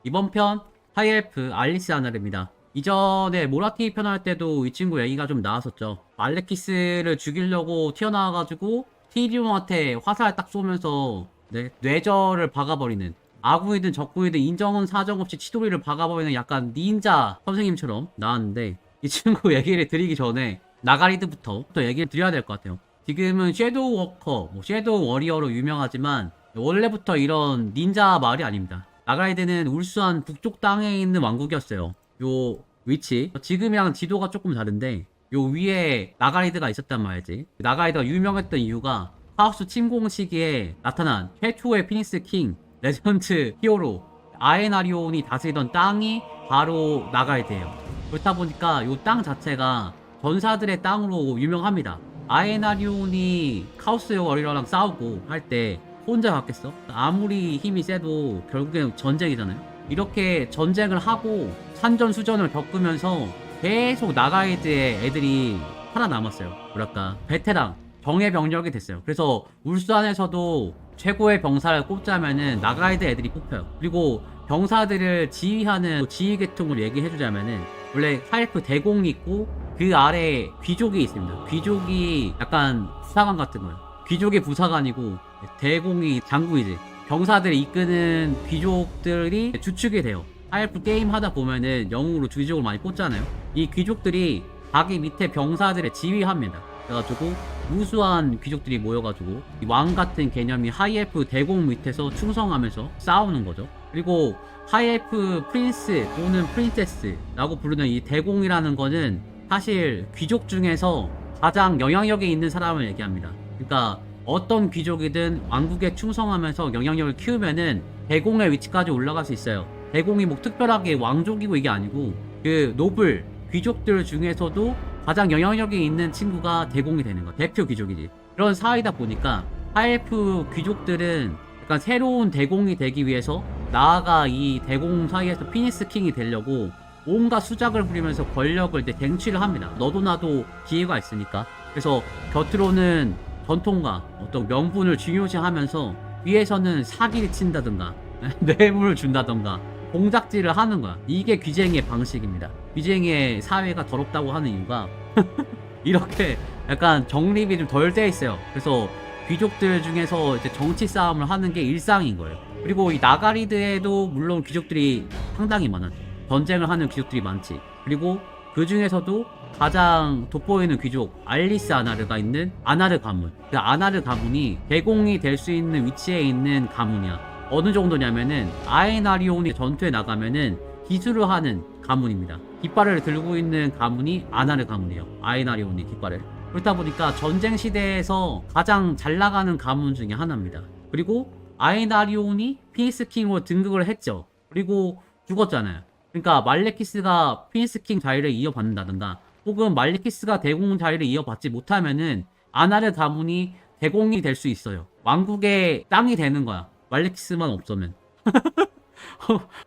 이번 편 하이엘프 알리스 아나르입니다. 이전에 모라티 편 할 때도 이 친구 얘기가 좀 나왔었죠. 알레키스를 죽이려고 튀어나와가지고 티리온한테 화살 딱 쏘면서 뇌절을 박아버리는, 아구이든 적구이든 인정 사정 없이 치도리를 박아버리는 약간 닌자 선생님처럼 나왔는데, 이 친구 얘기를 드리기 전에 나가리드부터 또 얘기를 드려야 될 것 같아요. 지금은 섀도우 워커, 섀도우 워리어로 유명하지만 원래부터 이런 닌자 마을이 아닙니다. 나가리드는 울수한 북쪽 땅에 있는 왕국이었어요. 요 위치, 지금이랑 지도가 조금 다른데 요 위에 나가리드가 있었단 말이지. 나가리드가 유명했던 이유가 하우스 침공 시기에 나타난 최초의 피닉스 킹 레전드 히어로 아에나리온이 다스리던 땅이 바로 나가리드예요. 그렇다 보니까 요 땅 자체가 전사들의 땅으로 유명합니다. 아에나리온이 카오스 워리어랑 싸우고 할 때 혼자 갔겠어? 아무리 힘이 세도 결국엔 전쟁이잖아요. 이렇게 전쟁을 하고 산전수전을 겪으면서 계속 나가이드의 애들이 살아남았어요. 뭐랄까, 베테랑 정예 병력이 됐어요. 그래서 울산에서도 최고의 병사를 꼽자면은 나가이드 애들이 뽑혀요. 그리고 병사들을 지휘하는 지휘 계통을 얘기해주자면은 원래 하이프 대공이 있고 그 아래 귀족이 있습니다. 귀족이 약간 부사관 같은 거예요. 귀족이 부사관이고 대공이 장군이지. 병사들을 이끄는 귀족들이 주축이 돼요. 하이프 게임 하다 보면은 영웅으로 귀족을 많이 뽑잖아요. 이 귀족들이 자기 밑에 병사들을 지휘합니다. 그래가지고 우수한 귀족들이 모여가지고 왕 같은 개념이 하이엘프 대공 밑에서 충성하면서 싸우는 거죠. 그리고 하이엘프 프린스 또는 프린세스라고 부르는 이 대공이라는 거는 사실 귀족 중에서 가장 영향력이 있는 사람을 얘기합니다. 그러니까 어떤 귀족이든 왕국에 충성하면서 영향력을 키우면은 대공의 위치까지 올라갈 수 있어요. 대공이 뭐 특별하게 왕족이고 이게 아니고 그 노블 귀족들 중에서도 가장 영향력이 있는 친구가 대공이 되는 거, 대표 귀족이지. 그런 사이다 보니까 하이엘프 귀족들은 약간 새로운 대공이 되기 위해서 나아가 이 대공 사이에서 피니스 킹이 되려고 온갖 수작을 부리면서 권력을 쟁취를 합니다. 너도 나도 기회가 있으니까. 그래서 겉으로는 전통과 어떤 명분을 중요시하면서 위에서는 사기를 친다든가 뇌물을 준다든가 공작질을 하는 거야. 이게 귀쟁이의 방식입니다. 귀쟁이의 사회가 더럽다고 하는 이유가 이렇게 약간 정립이 좀 덜 돼 있어요. 그래서 귀족들 중에서 이제 정치 싸움을 하는 게 일상인 거예요. 그리고 이 나가리드에도 물론 귀족들이 상당히 많았죠. 전쟁을 하는 귀족들이 많지. 그리고 그 중에서도 가장 돋보이는 귀족 알리스 아나르가 있는 아나르 가문. 그 아나르 가문이 대공이 될 수 있는 위치에 있는 가문이야. 어느 정도냐면은 아에나리온이 전투에 나가면은 기술을 하는 가문입니다. 깃발을 들고 있는 가문이 아나르 가문이에요. 아에나리온이 깃발을. 그렇다 보니까 전쟁 시대에서 가장 잘 나가는 가문 중에 하나입니다. 그리고 아에나리온이 피니스킹으로 등극을 했죠. 그리고 죽었잖아요. 그러니까 말레키스가 피니스킹 자리를 이어받는다든가 혹은 말레키스가 대공 자리를 이어받지 못하면은 아나르 가문이 대공이 될 수 있어요. 왕국의 땅이 되는 거야. 말레키스만 없으면.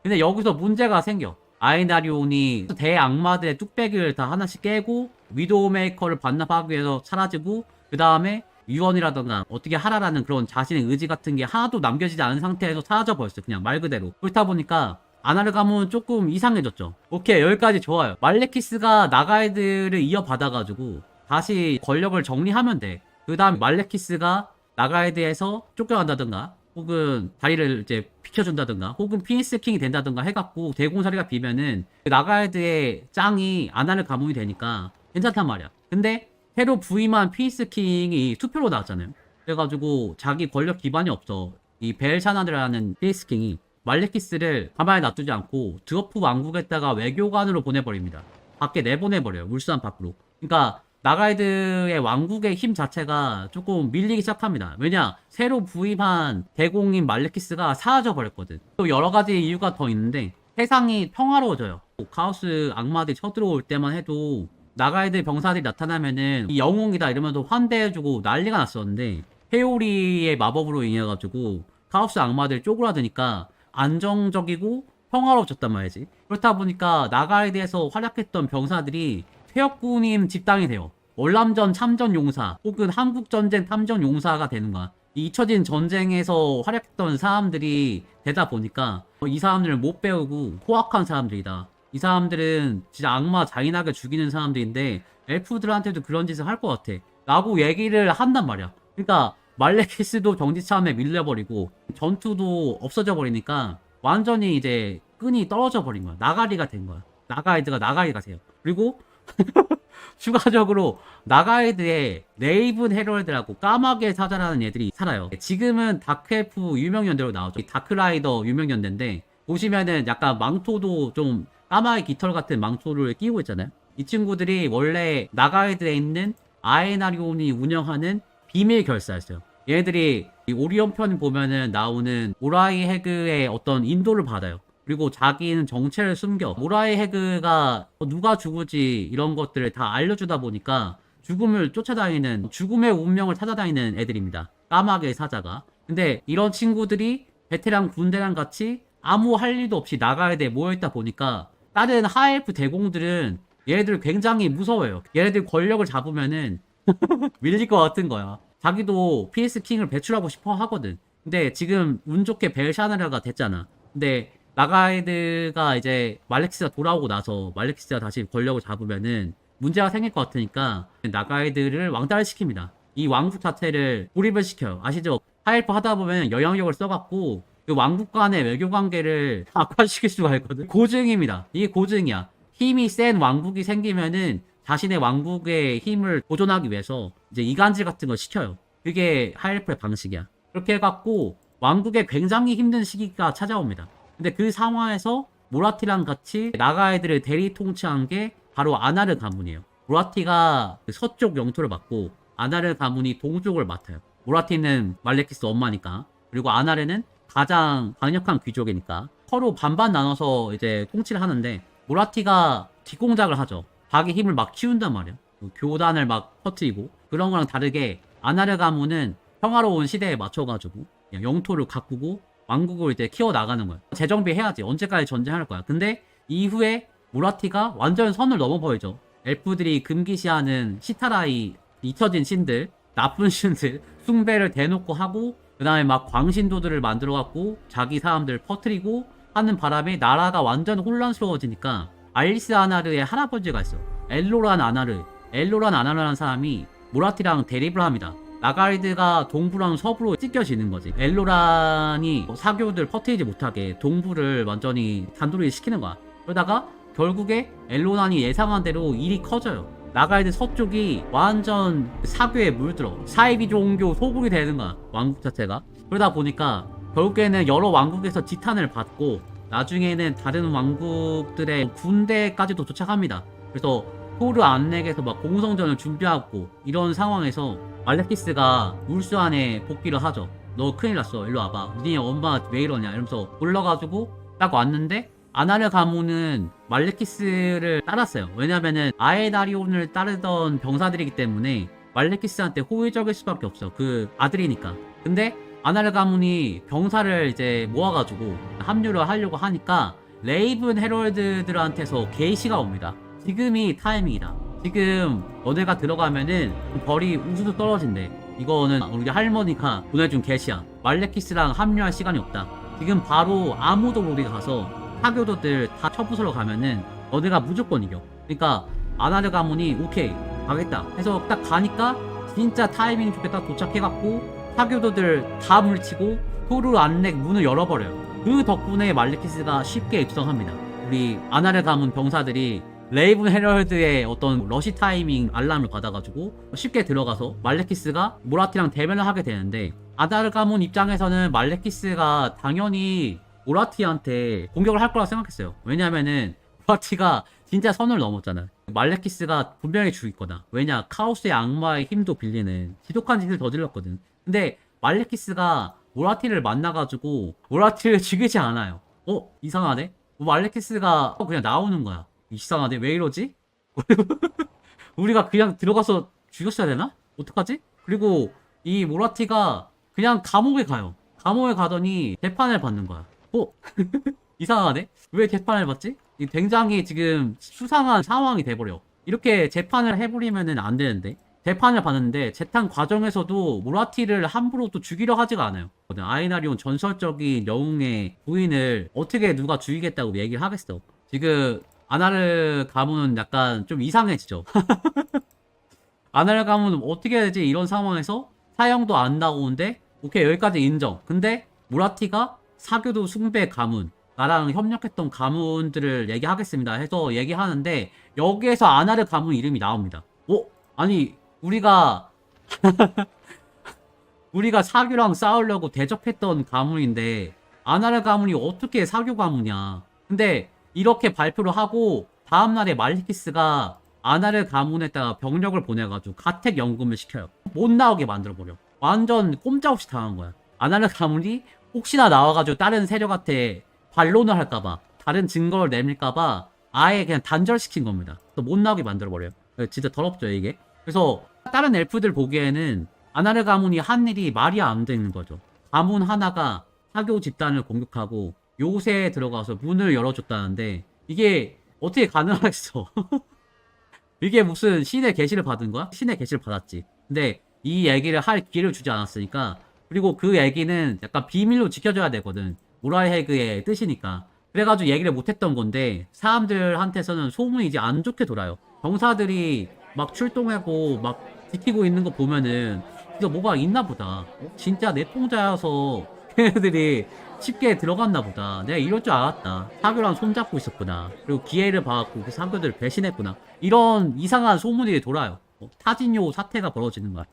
근데 여기서 문제가 생겨. 아이나리온이 대악마들의 뚝배기를 다 하나씩 깨고 위도우 메이커를 반납하기 위해서 사라지고 그 다음에 유언이라던가 어떻게 하라라는 그런 자신의 의지 같은 게 하나도 남겨지지 않은 상태에서 사라져 버렸어요. 그냥 말 그대로. 그렇다 보니까 아나르 가문은 조금 이상해졌죠. 오케이, 여기까지 좋아요. 말레키스가 나가이드를 이어받아가지고 다시 권력을 정리하면 돼. 그 다음 말레키스가 나가이드에서 쫓겨난다든가 혹은 자리를 이제 비켜준다든가 혹은 피니스 킹이 된다든가 해갖고 대공사리가 비면은 나가이드의 짱이 아나르 가문이 되니까 괜찮단 말이야. 근데 새로 부임한 피니스 킹이 투표로 나왔잖아요. 그래가지고 자기 권력 기반이 없어. 이 벨샤나드라는 피니스 킹이 말레키스를 가만히 놔두지 않고 드워프 왕국에다가 외교관으로 보내버립니다. 밖에 내보내버려요. 울산 밖으로. 그러니까 나가이드의 왕국의 힘 자체가 조금 밀리기 시작합니다. 왜냐? 새로 부임한 대공인 말레키스가 사라져 버렸거든. 또 여러 가지 이유가 더 있는데 세상이 평화로워져요. 카오스 악마들이 쳐들어올 때만 해도 나가이드 병사들이 나타나면은 이 영웅이다 이러면서 환대해주고 난리가 났었는데 헤오리의 마법으로 인해가지고 카오스 악마들이 쪼그라드니까 안정적이고 평화로워졌단 말이지. 그렇다 보니까 나가이드에서 활약했던 병사들이 퇴역군인 집단이 돼요. 월남전 참전 용사 혹은 한국전쟁 탐정 용사가 되는 거야. 이 잊혀진 전쟁에서 활약했던 사람들이 되다 보니까 이 사람들을 못 배우고 포악한 사람들이다. 이 사람들은 진짜 악마 잔인하게 죽이는 사람들인데 엘프들한테도 그런 짓을 할 것 같아. 라고 얘기를 한단 말이야. 그러니까 말레키스도 정지참에 밀려버리고 전투도 없어져 버리니까 완전히 이제 끈이 떨어져 버린 거야. 나가리가 된 거야. 나가이드가 나가리가 돼요. 그리고 추가적으로 나가이드에 레이븐 헤럴드라고 까마귀의 사자라는 애들이 살아요. 지금은 다크엘프 유명연대로 나오죠. 다크라이더 유명연대인데 보시면은 약간 망토도 좀 까마귀 깃털 같은 망토를 끼고 있잖아요. 이 친구들이 원래 나가이드에 있는 아에나리온이 운영하는 비밀 결사였어요. 얘네들이 이 오리온 편 보면은 나오는 모라이 해그의 어떤 인도를 받아요. 그리고 자기는 정체를 숨겨. 모라이 해그가 누가 죽을지 이런 것들을 다 알려주다 보니까 죽음을 쫓아다니는, 죽음의 운명을 찾아다니는 애들입니다. 까마귀의 사자가. 근데 이런 친구들이 베테랑 군대랑 같이 아무 할 일도 없이 나가야 돼 모여있다 보니까 다른 하엘프 대공들은 얘네들 굉장히 무서워요. 얘네들 권력을 잡으면은 밀릴 것 같은 거야. 자기도 PS 킹을 배출하고 싶어 하거든. 근데 지금 운 좋게 벨샤나라가 됐잖아. 근데 나가이드가 이제 말레키스가 돌아오고 나서 말레키스가 다시 권력을 잡으면은 문제가 생길 것 같으니까 나가이드를 왕따를 시킵니다. 이 왕국 자체를 고립을 시켜요. 아시죠? 하이프 하다 보면 영향력을 써갖고 그 왕국 간의 외교 관계를 악화시킬 수가 있거든. 고증입니다. 이게 고증이야. 힘이 센 왕국이 생기면은 자신의 왕국의 힘을 보존하기 위해서 이제 이간질 같은 걸 시켜요. 그게 하이프의 방식이야. 그렇게 해갖고 왕국에 굉장히 힘든 시기가 찾아옵니다. 근데 그 상황에서 모라티랑 같이 나가이드를 대리 통치한 게 바로 아나르 가문이에요. 모라티가 서쪽 영토를 맡고 아나르 가문이 동쪽을 맡아요. 모라티는 말레키스 엄마니까. 그리고 아나르는 가장 강력한 귀족이니까 서로 반반 나눠서 이제 통치를 하는데 모라티가 뒷공작을 하죠. 자기 힘을 막 키운단 말이야. 교단을 막 퍼뜨리고 그런 거랑 다르게 아나르 가문은 평화로운 시대에 맞춰가지고 영토를 가꾸고 왕국을 이제 키워나가는 거야. 재정비 해야지. 언제까지 전쟁할 거야. 근데 이후에 모라티가 완전 선을 넘어버리죠. 엘프들이 금기시하는 시타라이 잊혀진 신들, 나쁜 신들 숭배를 대놓고 하고 그 다음에 막 광신도들을 만들어갖고 자기 사람들 퍼뜨리고 하는 바람에 나라가 완전 혼란스러워지니까 알리스 아나르의 할아버지가 있어. 엘로란 아나르. 엘로란 아나르라는 사람이 모라티랑 대립을 합니다. 나가이드가 동부랑 서부로 찢겨지는 거지. 엘로란이 사교들 퍼뜨리지 못하게 동부를 완전히 단도리 시키는 거야. 그러다가 결국에 엘로란이 예상한 대로 일이 커져요. 나가이드 서쪽이 완전 사교에 물들어. 사이비 종교 소굴이 되는 거야. 왕국 자체가. 그러다 보니까 결국에는 여러 왕국에서 지탄을 받고 나중에는 다른 왕국들의 군대까지도 도착합니다. 그래서 토르 안넥에서 막 공성전을 준비하고 이런 상황에서 말레키스가 울스 안에 복귀를 하죠. 너 큰일 났어. 일로 와봐. 니네 엄마 왜 이러냐 이러면서 올라가지고 딱 왔는데 아나르 가문은 말레키스를 따랐어요. 왜냐면은 아에다리온을 따르던 병사들이기 때문에 말레키스한테 호의적일 수밖에 없어. 그 아들이니까. 근데 아나르 가문이 병사를 이제 모아가지고 합류를 하려고 하니까 레이븐 헤럴드들한테서 게시가 옵니다. 지금이 타이밍이다. 지금 너네가 들어가면은 벌이 우수수 떨어진대. 이거는 우리 할머니가 보내준 게시야. 말레키스랑 합류할 시간이 없다. 지금 바로 아무도 우리가 가서 사교도들 다 쳐부수러 가면은 너네가 무조건 이겨. 그러니까 아나르 가문이 오케이 가겠다 해서 딱 가니까 진짜 타이밍 좋게 딱 도착해갖고 사교도들 다 물리치고 토르 안넥 문을 열어버려요. 그 덕분에 말레키스가 쉽게 입성합니다. 우리 아나르 가문 병사들이 레이븐 헤럴드의 어떤 러시 타이밍 알람을 받아가지고 쉽게 들어가서 말레키스가 모라티랑 대면을 하게 되는데 아나르 가문 입장에서는 말레키스가 당연히 모라티한테 공격을 할 거라 생각했어요. 왜냐면은 모라티가 진짜 선을 넘었잖아. 말레키스가 분명히 죽일 거다. 왜냐 카오스의 악마의 힘도 빌리는 지독한 짓을 저질렀거든. 근데 말레키스가 모라티를 만나가지고 모라티를 죽이지 않아요. 이상하네? 말레키스가 그냥 나오는 거야. 이상하네? 왜 이러지? 우리가 그냥 들어가서 죽였어야 되나? 어떡하지? 그리고 이 모라티가 그냥 감옥에 가요. 감옥에 가더니 재판을 받는 거야. 이상하네? 왜 재판을 받지? 굉장히 지금 수상한 상황이 돼버려. 이렇게 재판을 해버리면은 안 되는데. 재판을 받는데 재판 과정에서도 모라티를 함부로 또 죽이려 하지가 않아요. 아이나리온 전설적인 영웅의 부인을 어떻게 누가 죽이겠다고 얘기를 하겠어. 지금 아나르 가문은 약간 좀 이상해지죠. 아나르 가문은 어떻게 해야 되지? 이런 상황에서 사형도 안 나오는데 오케이 여기까지 인정. 근데 모라티가 사교도 숭배 가문 나랑 협력했던 가문들을 얘기하겠습니다 해서 얘기하는데 여기에서 아나르 가문 이름이 나옵니다. 아니 우리가 사교랑 싸우려고 대적했던 가문인데 아나르 가문이 어떻게 사교 가문이야. 근데 이렇게 발표를 하고 다음날에 말리키스가 아나르 가문에다가 병력을 보내가지고 가택 연금을 시켜요. 못 나오게 만들어버려. 완전 꼼짝없이 당한 거야. 아나르 가문이 혹시나 나와가지고 다른 세력한테 반론을 할까봐 다른 증거를 내밀까봐 아예 그냥 단절시킨 겁니다. 또 못 나오게 만들어버려요. 진짜 더럽죠 이게. 그래서 다른 엘프들 보기에는 아나르 가문이 한 일이 말이 안 되는 거죠. 가문 하나가 사교 집단을 공격하고 요새에 들어가서 문을 열어줬다는데 이게 어떻게 가능하겠어. 이게 무슨 신의 계시를 받은 거야? 신의 계시를 받았지. 근데 이 얘기를 할 기회를 주지 않았으니까. 그리고 그 얘기는 약간 비밀로 지켜줘야 되거든. 모랄헤그의 뜻이니까. 그래가지고 얘기를 못했던 건데 사람들한테서는 소문이 이제 안 좋게 돌아요. 병사들이 막 출동하고 막 지키고 있는 거 보면은 이거 뭐가 있나 보다. 진짜 내통자여서 걔네들이 쉽게 들어갔나 보다. 내가 이럴 줄 알았다. 사교랑 손잡고 있었구나. 그리고 기회를 봐갖고 그 사교들을 배신했구나. 이런 이상한 소문이 돌아요. 타진요 사태가 벌어지는 거야.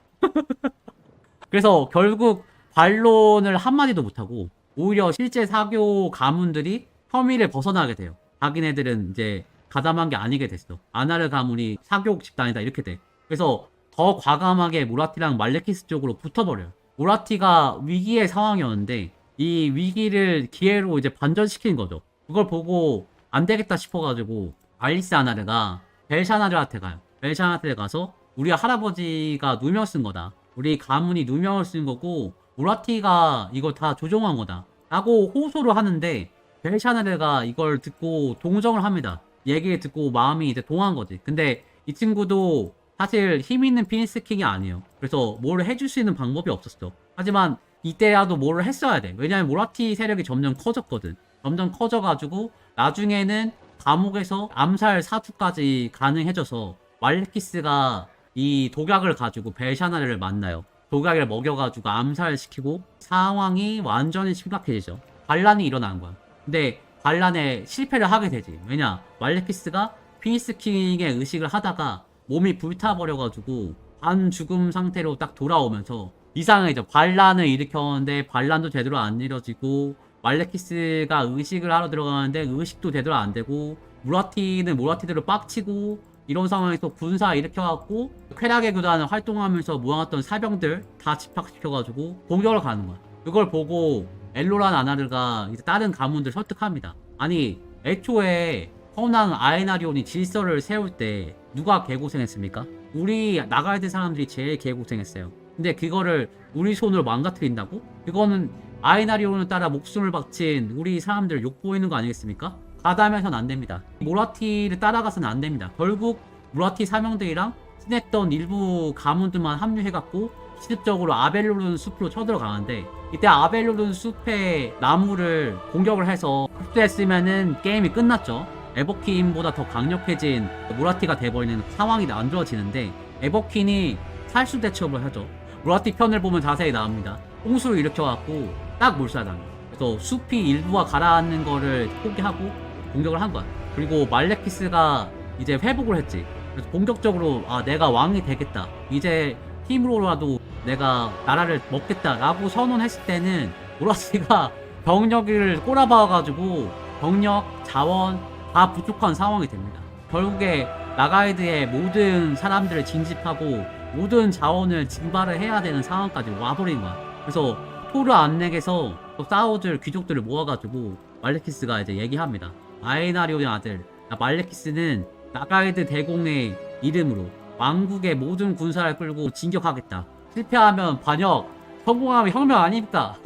그래서 결국 반론을 한마디도 못하고 오히려 실제 사교 가문들이 혐의를 벗어나게 돼요. 자기네들은 이제 가담한 게 아니게 됐어. 아나르 가문이 사교 집단이다 이렇게 돼. 그래서 더 과감하게 모라티랑 말레키스 쪽으로 붙어버려요. 모라티가 위기의 상황이었는데 이 위기를 기회로 이제 반전시킨 거죠. 그걸 보고 안 되겠다 싶어가지고 알리스 아나르가 벨샤나르한테 가요. 벨샤나르한테 가서 우리 할아버지가 누명 쓴 거다. 우리 가문이 누명을 쓴 거고 모라티가 이걸 다 조종한 거다. 라고 호소를 하는데 벨샤나르가 이걸 듣고 동정을 합니다. 얘기를 듣고 마음이 이제 동한 거지. 근데 이 친구도 사실 힘 있는 피니스킹이 아니에요. 그래서 뭘 해줄 수 있는 방법이 없었어. 하지만 이때라도 뭘 했어야 돼. 왜냐면 모라티 세력이 점점 커졌거든. 점점 커져가지고 나중에는 감옥에서 암살 사주까지 가능해져서 말레키스가 이 독약을 가지고 벨샤나르를 만나요. 독약을 먹여가지고 암살시키고 상황이 완전히 심각해지죠. 반란이 일어난 거야. 근데 반란에 실패를 하게 되지. 왜냐? 말레키스가 피니스킹의 의식을 하다가 몸이 불타버려가지고 반죽음 상태로 딱 돌아오면서 이상해져. 반란을 일으켰는데 반란도 제대로 안 이뤄지고 말레키스가 의식을 하러 들어가는데 의식도 제대로 안 되고 모라티는 모라티대로 빡치고 이런 상황에서 군사 일으켜갖고 쾌락의 교단을 활동하면서 모아놨던 사병들 다 집합시켜가지고 공격을 가는 거야. 그걸 보고 엘로란 아나르가 이제 다른 가문들 설득합니다. 아니 애초에 허낭 아에나리온이 질서를 세울 때 누가 개고생했습니까? 우리 나가야 될 사람들이 제일 개고생했어요. 근데 그거를 우리 손으로 망가뜨린다고? 그거는 아에나리온을 따라 목숨을 바친 우리 사람들 욕보이는 거 아니겠습니까? 가담해선 안 됩니다. 모라티를 따라가서는 안 됩니다. 결국 모라티 사명들이랑 친했던 일부 가문들만 합류해갖고 시습적으로 아벨로른 숲으로 쳐들어가는데 이때 아벨로른 숲의 나무를 공격을 해서 흡수했으면은 게임이 끝났죠. 에버퀸보다 더 강력해진 모라티가 돼버리는 상황이 만들어지는데 에버퀸이 살수 대첩을 하죠. 모라티 편을 보면 자세히 나옵니다. 홍수를 일으켜갖고 딱 몰살당해요. 그래서 숲이 일부가 가라앉는 거를 포기하고 공격을 한 거야. 그리고 말레키스가 이제 회복을 했지. 그래서 본격적으로 내가 왕이 되겠다. 이제 힘으로라도 내가 나라를 먹겠다라고 선언했을 때는 모라티가 병력을 꼬라박아가지고 병력, 자원 다 부족한 상황이 됩니다. 결국에 나가이드의 모든 사람들을 진집하고 모든 자원을 증발을 해야 되는 상황까지 와버린 거야. 그래서 토르 안넥에서 싸워줄 귀족들을 모아가지고 말레키스가 이제 얘기합니다. 아에나리온의 아들 말레키스는 나가이드 대공의 이름으로 왕국의 모든 군사를 끌고 진격하겠다. 실패하면 반역, 성공하면 혁명 아닙니까?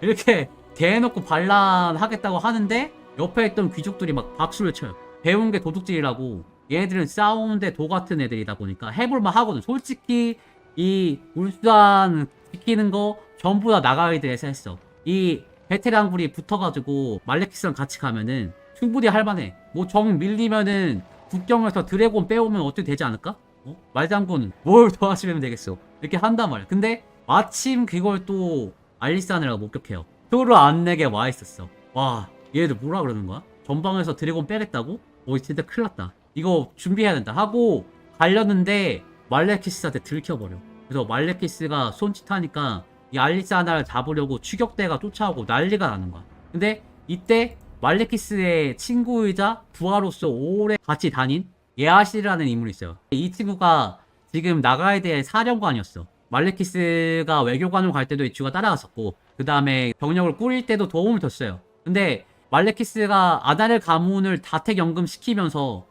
이렇게 대놓고 반란하겠다고 하는데 옆에 있던 귀족들이 막 박수를 쳐요. 배운 게 도둑질이라고 얘네들은 싸우는데 도 같은 애들이다 보니까 해볼만 하거든. 솔직히 이 울산 지키는 거 전부 다 나가이드에서 했어. 이 베테랑불이 붙어가지고 말레키스랑 같이 가면은 충분히 할만해. 뭐 정 밀리면은 국경에서 드래곤 빼오면 어떻게 되지 않을까? 말장군 뭘 도와주면 되겠어. 이렇게 한단 말이야. 근데 마침 그걸 또 알리스하느라고 목격해요. 표를 안 내게 와 있었어. 와, 얘들 뭐라 그러는 거야? 전방에서 드래곤 빼겠다고? 진짜 큰일 났다. 이거 준비해야 된다 하고 갈렸는데 말레키스한테 들켜버려. 그래서 말레키스가 손짓하니까 이 알리스 하나를 잡으려고 추격대가 쫓아오고 난리가 나는 거야. 근데 이때 말레키스의 친구이자 부하로서 오래 같이 다닌 예아시라는 인물이 있어요. 이 친구가 지금 나가야될 사령관이었어. 말레키스가 외교관으로 갈 때도 이 친구가 따라갔었고, 그 다음에 병력을 꾸릴 때도 도움을 줬어요. 근데 말레키스가 아다르 가문을 다택연금 시키면서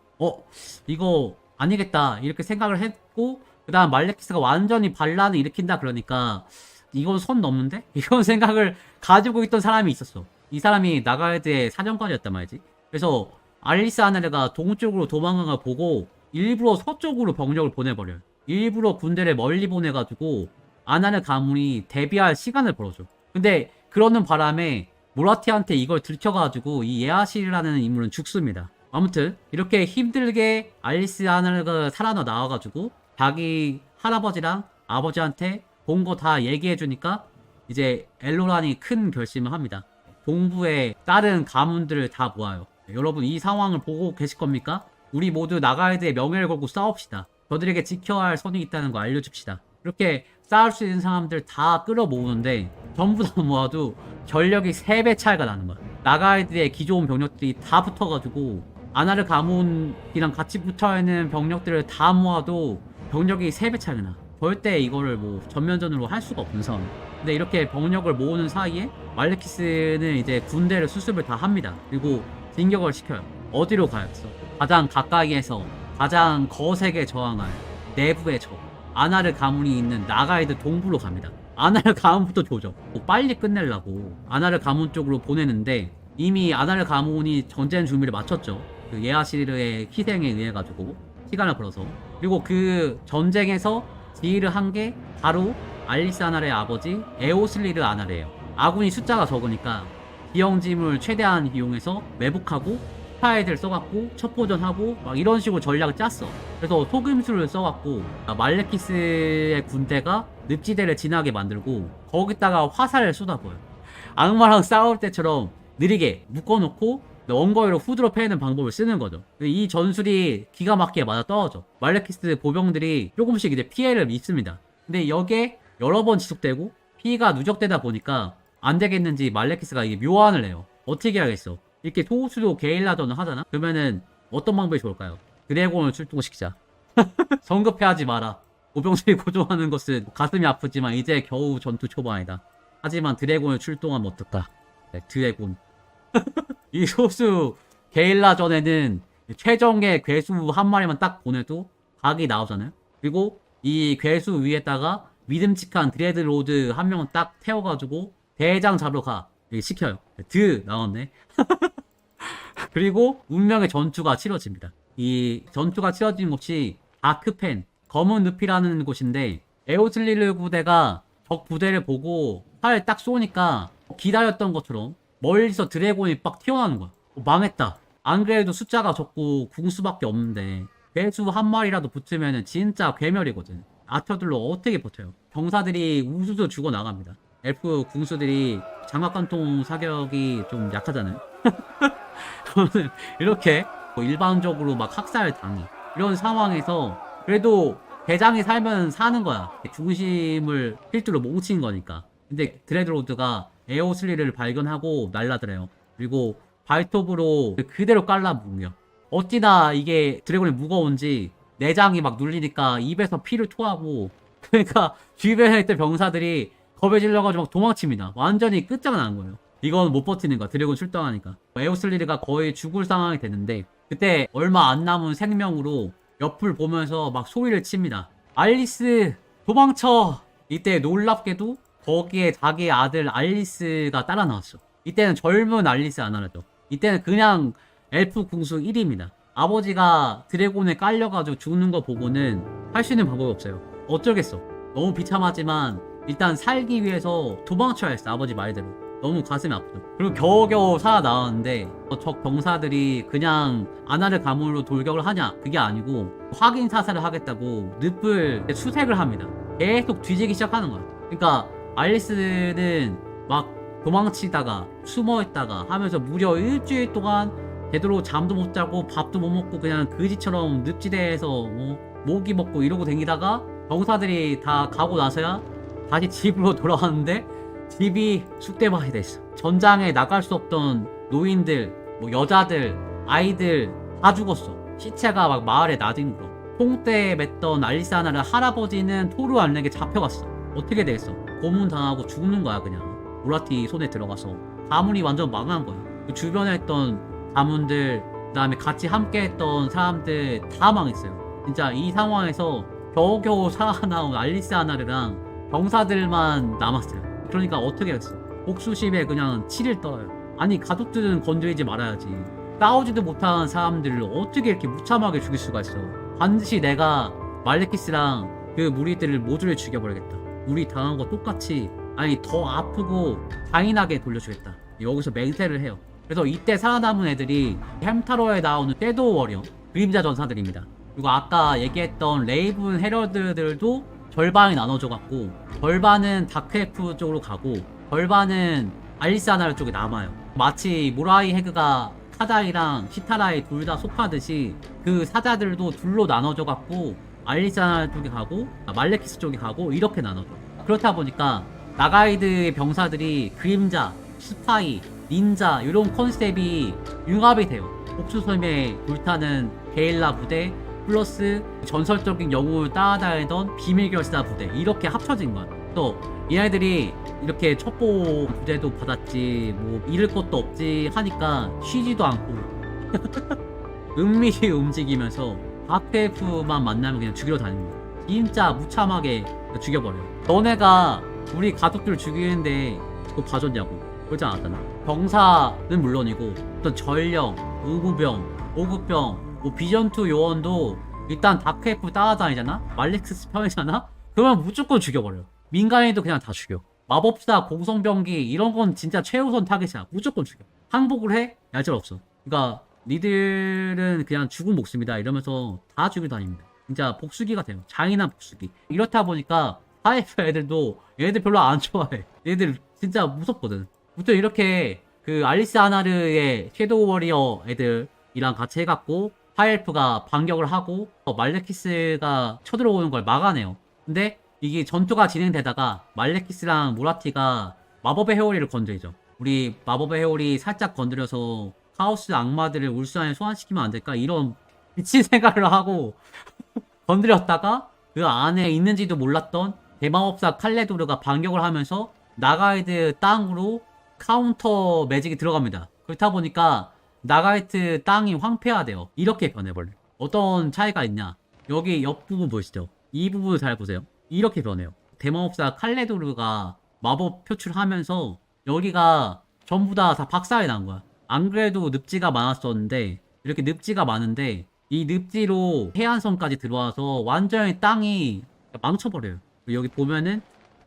이거 아니겠다 이렇게 생각을 했고, 그 다음 말레키스가 완전히 반란을 일으킨다 그러니까 이건 선 넘는데? 이런 생각을 가지고 있던 사람이 있었어. 이 사람이 나가야드의 사령관이었단 말이지. 그래서 알리스 아나르가 동쪽으로 도망간 걸 보고 일부러 서쪽으로 병력을 보내버려요. 일부러 군대를 멀리 보내가지고 아나르 가문이 대비할 시간을 벌어줘. 근데 그러는 바람에 모라티한테 이걸 들켜가지고 이 예아실이라는 인물은 죽습니다. 아무튼 이렇게 힘들게 알리스 아나르가 살아나 나와가지고 자기 할아버지랑 아버지한테 본 거 다 얘기해주니까 이제 엘로란이 큰 결심을 합니다. 동부의 다른 가문들을 다 모아요. 여러분 이 상황을 보고 계실 겁니까? 우리 모두 나가야드의 명예를 걸고 싸웁시다. 저들에게 지켜야 할 선이 있다는 거 알려줍시다. 이렇게 싸울 수 있는 사람들 다 끌어모으는데 전부 다 모아도 전력이 3배 차이가 나는 거야. 나가야드의 기존 병력들이 다 붙어가지고 아나르 가문이랑 같이 붙어있는 병력들을 다 모아도 병력이 3배 차이가 나. 절대 이거를 뭐 전면전으로 할 수가 없는 상황. 근데 이렇게 병력을 모으는 사이에 말레키스는 이제 군대를 수습을 다 합니다. 그리고 진격을 시켜요. 어디로 가야겠어? 가장 가까이에서 가장 거세게 저항할 내부의 적 아나르 가문이 있는 나가이드 동부로 갑니다. 아나르 가문부터 조져. 뭐 빨리 끝내려고 아나르 가문 쪽으로 보내는데 이미 아나르 가문이 전쟁 준비를 마쳤죠. 그 예아시르의 희생에 의해 가지고 시간을 벌어서. 그리고 그 전쟁에서 지휘를 한 게 바로 알리스 아나르의 아버지 에오슬리르 아나르예요. 아군이 숫자가 적으니까 기영짐을 최대한 이용해서 매복하고 스파이들 써갖고 첩보전하고 막 이런 식으로 전략을 짰어. 그래서 속임수를 써갖고 말레키스의 군대가 늪지대를 지나게 만들고 거기다가 화살을 쏟아부어요. 악마랑 싸울 때처럼 느리게 묶어놓고 원거리로 후드로 패는 방법을 쓰는 거죠. 이 전술이 기가 막히게 맞아 떨어져. 말레키스 보병들이 조금씩 이제 피해를 입습니다. 근데 여기에 여러 번 지속되고 피해가 누적되다 보니까 안 되겠는지 말레키스가 이게 묘안을 해요. 어떻게 하겠어? 이렇게 소수도 게일라전을 하잖아? 그러면은 어떤 방법이 좋을까요? 드래곤을 출동시키자. 성급해하지 마라. 보병들이 고조하는 것은 가슴이 아프지만 이제 겨우 전투 초반이다. 하지만 드래곤을 출동하면 어떨까? 네, 드래곤. 이 소수 게일라전에는 최정의 괴수 한 마리만 딱 보내도 각이 나오잖아요. 그리고 이 괴수 위에다가 믿음직한 드레드로드 한 명은 딱 태워가지고 대장 잡으러 가. 이렇게 시켜요. 나왔네. 그리고 운명의 전투가 치러집니다. 이 전투가 치러진 곳이 다크펜, 검은 늪이라는 곳인데 에오슬리르 부대가 적 부대를 보고 활 딱 쏘니까 기다렸던 것처럼 멀리서 드래곤이 빡 튀어나오는 거야. 망했다. 안 그래도 숫자가 적고 궁수밖에 없는데 괴수 한 마리라도 붙으면 진짜 괴멸이거든. 아처들로 어떻게 버텨요? 병사들이 우수수 죽어 나갑니다. 엘프 궁수들이 장갑관통 사격이 좀 약하잖아요. 이렇게 일반적으로 막 학살 당해. 이런 상황에서 그래도 대장이 살면 사는 거야. 중심을 필두로 뭉친 거니까. 근데 드레드로드가 에오슬리를 발견하고 날라들어요. 그리고 발톱으로 그대로 깔라뭉겨. 어찌나 이게 드래곤이 무거운지 내장이 막 눌리니까 입에서 피를 토하고, 그러니까 주변에 있던 병사들이 겁에 질려가지고 막 도망칩니다. 완전히 끝장난 거예요. 이건 못 버티는 거야. 드래곤 출동하니까. 에오슬리르가 거의 죽을 상황이 되는데 그때 얼마 안 남은 생명으로 옆을 보면서 막 소리를 칩니다. 알리스 도망쳐. 이때 놀랍게도 거기에 자기 아들 알리스가 따라 나왔어. 이때는 젊은 알리스 안 알았죠. 이때는 그냥 엘프 궁수 1위입니다. 아버지가 드래곤에 깔려가지고 죽는 거 보고는 할 수 있는 방법이 없어요. 어쩌겠어. 너무 비참하지만 일단 살기 위해서 도망쳐야 했어. 아버지 말대로. 너무 가슴이 아프죠. 그리고 겨우겨우 살아나왔는데 적 병사들이 그냥 아나르 가문으로 돌격을 하냐? 그게 아니고 확인 사살을 하겠다고 늪을 수색을 합니다. 계속 뒤지기 시작하는 거야. 그러니까 알리스는 막 도망치다가 숨어있다가 하면서 무려 일주일 동안 제대로 잠도 못 자고 밥도 못 먹고 그냥 그지처럼 늪지대에서 모기 먹고 이러고 다니다가 병사들이 다 가고 나서야 다시 집으로 돌아왔는데 집이 쑥대밭이 됐어. 전장에 나갈 수 없던 노인들, 뭐 여자들, 아이들 다 죽었어. 시체가 막 마을에 나뒹굴어. 통대에 맸던 알리사나를 할아버지는 토르 알렉에 잡혀갔어. 어떻게 되겠어? 고문당하고 죽는 거야 그냥. 모라티 손에 들어가서. 가문이 완전 망한 거야. 그 주변에 있던 가문들, 그 다음에 같이 함께 했던 사람들 다 망했어요. 진짜 이 상황에서 겨우겨우 살아나온 알리사나르랑 병사들만 남았어요. 그러니까 어떻게 했어? 복수심에 그냥 치를 떨어요. 아니 가족들은 건드리지 말아야지. 싸우지도 못한 사람들을 어떻게 이렇게 무참하게 죽일 수가 있어. 반드시 내가 말레키스랑 그 무리들을 모두를 죽여버리겠다. 우리 당한 거 똑같이, 아니 더 아프고 잔인하게 돌려주겠다. 여기서 맹세를 해요. 그래서 이때 살아남은 애들이 햄타로에 나오는 섀도우 워리어, 그림자 전사들입니다. 그리고 아까 얘기했던 레이븐 헤럴드들도 절반이 나눠져갖고 절반은 다크엘프 쪽으로 가고 절반은 알리사나르 쪽에 남아요. 마치 모라이 헤그가 카다이랑 시타라이 둘 다 속하듯이 그 사자들도 둘로 나눠져갖고 알리사나르 쪽에 가고 말레키스 쪽에 가고 이렇게 나눠져. 그렇다 보니까 나가이드의 병사들이 그림자, 스파이, 닌자 이런 컨셉이 융합이 돼요. 복수섬에 불타는 게일라 부대 플러스 전설적인 영웅을 따라다니던 비밀결사 부대 이렇게 합쳐진 거야. 또 얘네들이 이렇게 첩보 부대도 받았지 뭐 잃을 것도 없지 하니까 쉬지도 않고 은밀히 움직이면서 다크엘프만 만나면 그냥 죽이러 다닙니다. 진짜 무참하게 죽여버려요. 너네가 우리 가족들 죽이는데 그거 봐줬냐고 그러지 않았잖아. 병사는 물론이고 어떤 전령, 의구병, 오구병 뭐 비전2 요원도 일단 다크엘프 따라다니잖아? 말렉스 편이잖아? 그러면 무조건 죽여버려. 민간인도 그냥 다 죽여. 마법사, 공성병기 이런 건 진짜 최우선 타겟이야. 무조건 죽여. 항복을 해? 얄짤없어. 그러니까 니들은 그냥 죽은 목숨이다 이러면서 다 죽이고 다닙니다. 진짜 복수기가 돼요. 잔인한 복수기. 이렇다 보니까 하이프 애들도 얘네들 별로 안 좋아해. 얘네들 진짜 무섭거든. 보통 이렇게 그 알리스 아나르의 섀도우 워리어 애들이랑 같이 해갖고 하이엘프가 반격을 하고 말레키스가 쳐들어오는 걸 막아내요. 근데 이게 전투가 진행되다가 말레키스랑 모라티가 마법의 회오리를 건드리죠. 우리 마법의 회오리 살짝 건드려서 카오스 악마들을 울산에 소환시키면 안 될까? 이런 미친 생각을 하고 건드렸다가 그 안에 있는지도 몰랐던 대마법사 칼레도르가 반격을 하면서 나가이드 땅으로 카운터 매직이 들어갑니다. 그렇다 보니까 나가이트 땅이 황폐화돼요. 이렇게 변해버려요. 어떤 차이가 있냐? 여기 옆부분 보이시죠? 이 부분을 잘 보세요. 이렇게 변해요. 대마법사 칼레도르가 마법 표출하면서 여기가 전부 다 박살이 난 거야. 안 그래도 늪지가 많았었는데 이렇게 늪지가 많은데 이 늪지로 해안선까지 들어와서 완전히 땅이 망쳐버려요. 여기 보면은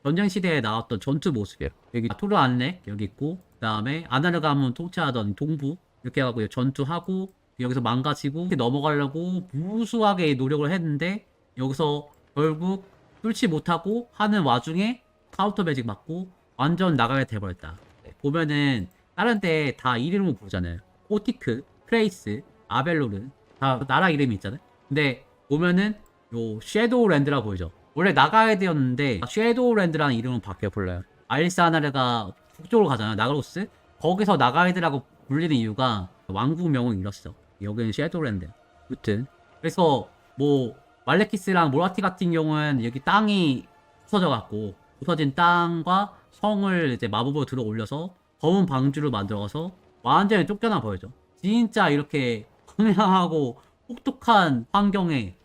전쟁시대에 나왔던 전투 모습이에요. 여기 토르 안렉 여기 있고 그 다음에 아나르 가문 통치하던 동부 이렇게 해가지고 전투하고 여기서 망가지고 이렇게 넘어가려고 무수하게 노력을 했는데 여기서 결국 뚫지 못하고 하는 와중에 카운터 매직 맞고 완전 나가게 돼버렸다. 보면은 다른 데 다 이름을 부르잖아요. 오티크, 크레이스, 아벨로른 다 나라 이름이 있잖아요. 근데 보면은 요 섀도우랜드라 보이죠. 원래 나가야되었는데 섀도우랜드라는 이름은 바뀌어 불러요. 알리사나르가 북쪽으로 가잖아요. 나가로스. 거기서 나가이드라고 불리는 이유가 왕국 명을 잃었어. 여기는 섀도우랜드야. 여튼 그래서 뭐 말레키스랑 모라티 같은 경우는 여기 땅이 부서져갖고 부서진 땅과 성을 이제 마법으로 들어 올려서 검은 방주를 만들어서 완전히 쫓겨나 버리죠. 진짜 이렇게 황량하고 혹독한 환경에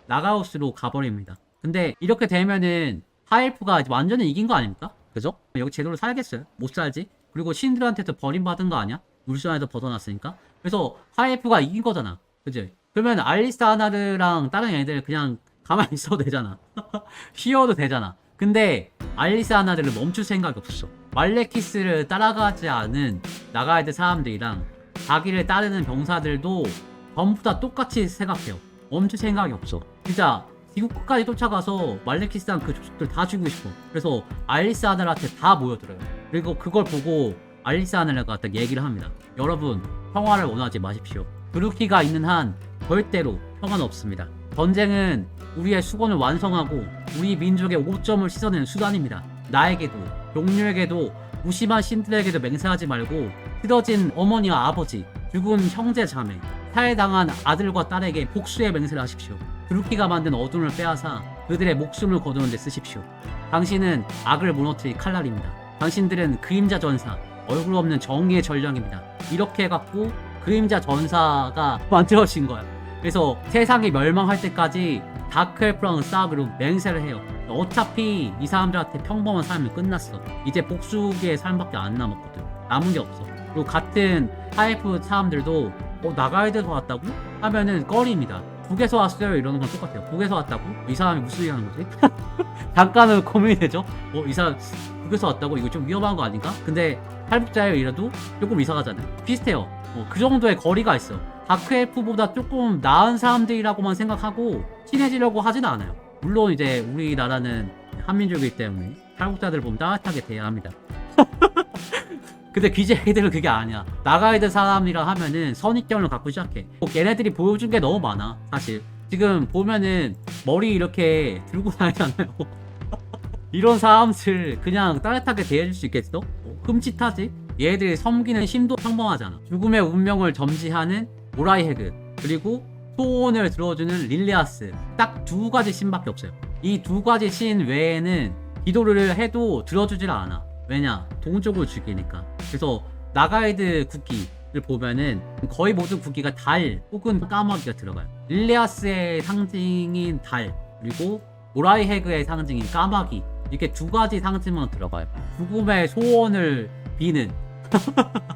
나가우스로 가버립니다. 근데 이렇게 되면은 하일프가 완전히 이긴 거 아닙니까? 그죠? 여기 제대로 살겠어요? 못 살지? 그리고 신들한테도 버림받은 거 아니야? 물선에서 벗어났으니까. 그래서 하일프가 이긴 거잖아. 그지? 그러면 알리스 아나르랑 다른 애들 그냥 가만히 있어도 되잖아. 쉬어도 되잖아. 근데 알리스 아나르를 멈출 생각이 없어. 말레키스를 따라가지 않은 나가야 될 사람들이랑 자기를 따르는 병사들도 전부 다 똑같이 생각해요. 멈출 생각이 없어. 진짜 지구 끝까지 쫓아가서 말레키스랑 그 족속들 다 죽이고 싶어. 그래서 알리스 아나르한테 다 모여들어요. 그리고 그걸 보고 알리스 아나르가 딱 얘기를 합니다. 여러분, 평화를 원하지 마십시오. 드루키가 있는 한 절대로 평화는 없습니다. 전쟁은 우리의 수건을 완성하고 우리 민족의 오점을 씻어내는 수단입니다. 나에게도, 동료에게도, 무심한 신들에게도 맹세하지 말고 쓰러진 어머니와 아버지, 죽은 형제 자매, 살해당한 아들과 딸에게 복수의 맹세를 하십시오. 드루키가 만든 어둠을 빼앗아 그들의 목숨을 거두는 데 쓰십시오. 당신은 악을 무너뜨릴 칼날입니다. 당신들은 그림자 전사, 얼굴 없는 정의의 전령입니다. 이렇게 해갖고 그림자 전사가 만들어진 거야. 그래서 세상이 멸망할 때까지 다크엘프랑 싸그로 맹세를 해요. 어차피 이 사람들한테 평범한 삶이 끝났어. 이제 복수기의 삶밖에 안 남았거든. 남은 게 없어. 그리고 같은 하이프 사람들도 나가야 될 것 같다고? 하면은 꺼립니다. 북에서 왔어요 이러는 건 똑같아요. 북에서 왔다고? 이 사람이 무슨 얘기 하는 거지? 잠깐은 고민이 되죠? 이 사람 북에서 왔다고? 이거 좀 위험한 거 아닌가? 근데 탈북자예요 이래도 조금 이상하잖아요. 비슷해요. 그 정도의 거리가 있어. 다크엘프보다 조금 나은 사람들이라고만 생각하고 친해지려고 하진 않아요. 물론 이제 우리나라는 한민족이기 때문에 탈북자들 보면 따뜻하게 대해야 합니다. 근데 귀재이들은 그게 아니야. 나가야 될 사람이라 하면은 선입견을 갖고 시작해. 얘네들이 보여준 게 너무 많아. 사실 지금 보면은 머리 이렇게 들고 다니잖아요. 이런 사람들 그냥 따뜻하게 대해줄 수 있겠어? 흠칫하지? 얘들이 섬기는 힘도 평범하잖아. 죽음의 운명을 점지하는 모라이 헤그, 그리고 소원을 들어주는 릴리아스. 딱 두 가지 신밖에 없어요. 이 두 가지 신 외에는 기도를 해도 들어주질 않아. 왜냐? 동족을 죽이니까. 그래서 나가이드 국기를 보면은 거의 모든 국기가 달 혹은 까마귀가 들어가요. 릴리아스의 상징인 달, 그리고 모라이 헤그의 상징인 까마귀, 이렇게 두 가지 상징만 들어가요. 죽음의 소원을 비는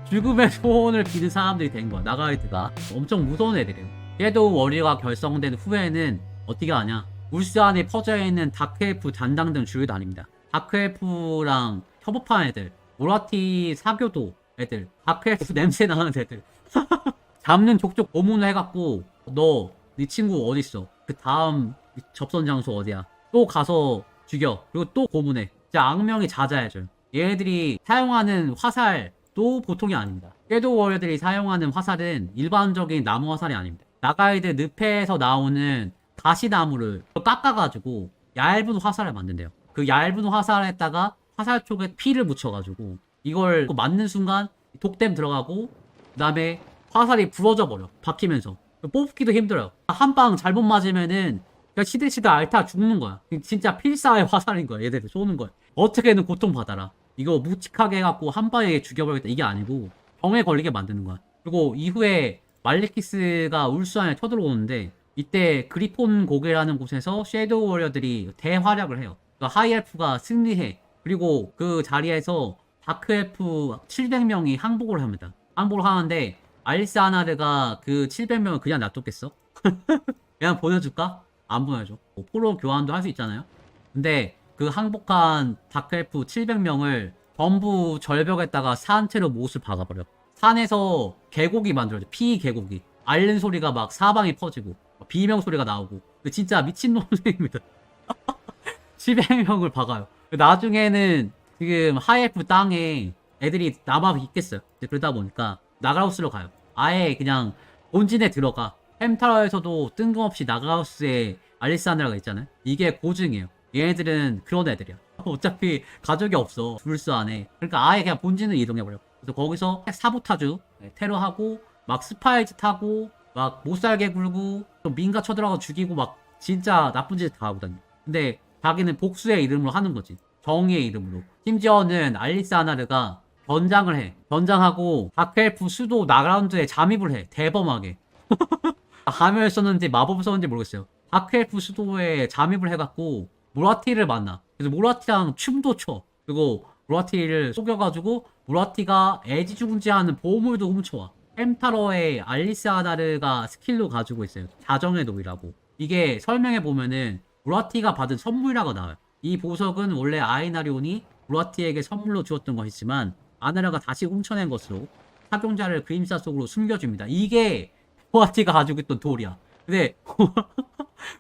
죽음의 소원을 비는 사람들이 된 거야. 나가이드가 엄청 무서운 애들이에요. 섀도우 워리어가 결성된 후에는 어떻게 하냐? 울스안에 퍼져있는 다크엘프 잔당 등 주요 다닙니다. 다크엘프랑 협업한 애들, 모라티 사교도 애들, 다크엘프 냄새 나는 애들 잡는 족족 고문을 해갖고 네 친구 어딨어? 그 다음 접선 장소 어디야? 또 가서 죽여. 그리고 또 고문해. 진짜 악명이 잦아야죠. 얘네들이 사용하는 화살도 보통이 아닙니다. 섀도우 워리어들이 사용하는 화살은 일반적인 나무 화살이 아닙니다. 나가이드 늪에서 나오는 가시나무를 깎아가지고 얇은 화살을 만든대요. 그 얇은 화살에다가 화살 쪽에 피를 묻혀가지고 이걸 맞는 순간 독댐 들어가고 그 다음에 화살이 부러져 버려. 박히면서 뽑기도 힘들어요. 한 방 잘못 맞으면은 그냥 시들시들 앓다 죽는 거야. 진짜 필사의 화살인 거야. 얘들 쏘는 거야. 어떻게든 고통받아라. 이거 묵직하게 해갖고 한 방에 죽여버리겠다 이게 아니고 병에 걸리게 만드는 거야. 그리고 이후에 말레키스가 울수안에 쳐들어오는데 이때 그리폰 고개라는 곳에서 섀도우 워리어들이 대활약을 해요. 그러니까 하이엘프가 승리해. 그리고 그 자리에서 다크엘프 700명이 항복을 합니다. 항복을 하는데 알리스 아나르가 그 700명을 그냥 놔뒀겠어? 그냥 보내줄까? 안 보내줘. 포로 교환도 할 수 있잖아요. 근데 그 항복한 다크엘프 700명을 전부 절벽에다가 산채로 못을 박아버려. 산에서 계곡이 만들어져. 피 계곡이. 앓는 소리가 막 사방에 퍼지고 비명 소리가 나오고 진짜 미친놈들입니다. 700명을 박아요. 나중에는 지금 하이엘프 땅에 애들이 남아 있겠어요. 그러다 보니까 나가우스로 가요. 아예 그냥 본진에 들어가. 햄타러에서도 뜬금없이 나가우스에 알리산드라가 있잖아요. 이게 고증이에요. 얘네들은 그런 애들이야. 어차피 가족이 없어. 불스 안에. 그러니까 아예 그냥 본진을 이동해버려. 그래서 거기서 사보타주 테러하고 막 스파이즈 타고 막 못살게 굴고 또 민가 쳐들어가서 죽이고 막 진짜 나쁜 짓 다 하고 다녀. 근데 자기는 복수의 이름으로 하는 거지. 정의의 이름으로. 심지어는 알리스 아나르가 전장을 해. 전장하고 다크엘프 수도 나가운드에 잠입을 해. 대범하게. 가면을 썼는지 마법을 썼는지 모르겠어요. 다크엘프 수도에 잠입을 해갖고 모라티를 만나. 그래서 모라티랑 춤도 춰. 그리고 모라티를 속여가지고 모라티가 애지중지하는 보물도 훔쳐와. 햄타러의 알리스 아나르가 스킬로 가지고 있어요. 자정의 노이라고. 이게 설명해보면은 무라티가 받은 선물이라고 나와요. 이 보석은 원래 아이나리온이 무라티에게 선물로 주었던 것이지만 아나르가 다시 훔쳐낸 것으로 사병자를 그림자 속으로 숨겨줍니다. 이게 무라티가 가지고 있던 돌이야. 근데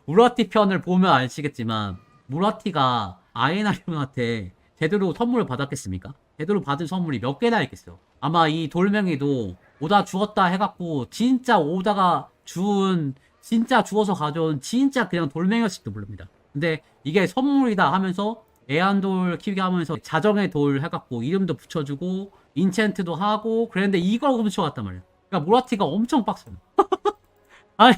무라티 편을 보면 아시겠지만 무라티가 아이나리온한테 제대로 선물을 받았겠습니까? 제대로 받은 선물이 몇 개나 있겠어. 아마 이 돌멩이도 오다 주었다 해갖고 진짜 오다가 주운 진짜 주워서 가져온 진짜 그냥 돌멩이였을지도 모릅니다. 근데 이게 선물이다 하면서 애완돌 키우게 하면서 자정의 돌 해갖고 이름도 붙여주고 인챈트도 하고 그랬는데 이걸 훔쳐갔단 말이야. 그러니까 모라티가 엄청 빡쳐요. 아니